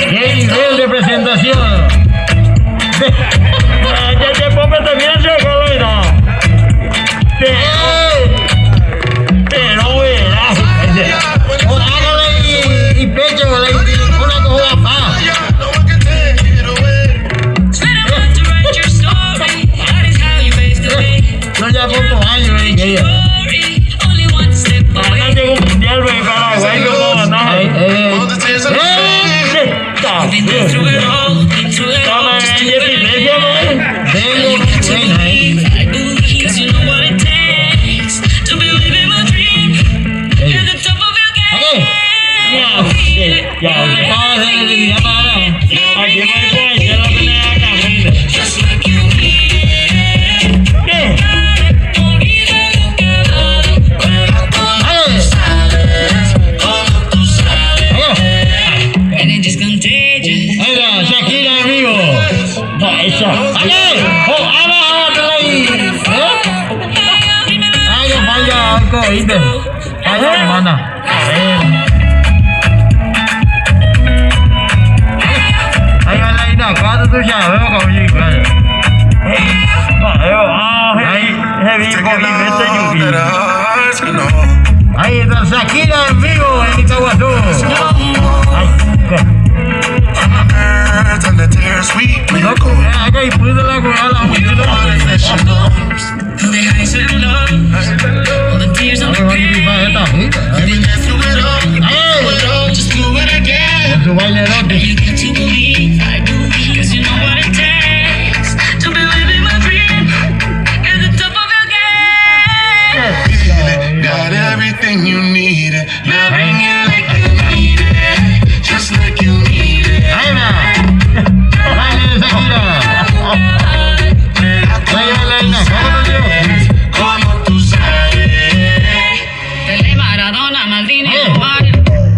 ¡Qué nivel de presentación! Ya te pongo también el chocolate. Pero verás. Hágale y pecho, una cosa más. No ya pocos años, ella. Ahora tengo un mundial de Paraguay como ganar. Ahí está Shakira en vivo en Itaguazú. Loco, acá y pude la coger la música. Con su baile erótico. Got everything you needed, loving you like you need it, just like you need it. Ahí va. Baile de Shakira. Como tú sabes. Pele, Maradona, Maldini, Romario,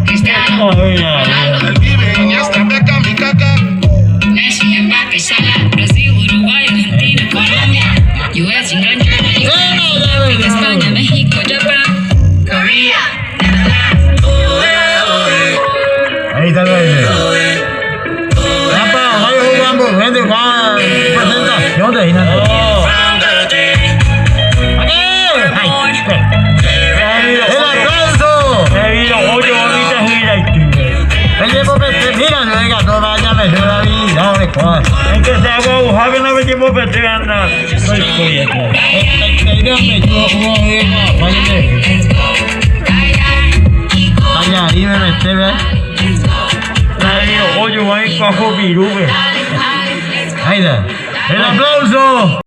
Cristiano, Ronaldo, Vive ya está beca mi caca. Messi, Mbappé, Salah, Brasil, Uruguay, Argentina, Colombia, US, Inglaterra, España, México, Japón, Corea, Netherlands. Ahí está el baile. Vaya jugando, gente, va presentación de Inés. Es que se hago agujar que no me llevo peleando. Soy cuyeto. Vaya, ahí me metí, ¿ves? Nadie, oye, voy a cojo pirube. Ahí está. ¡El aplauso!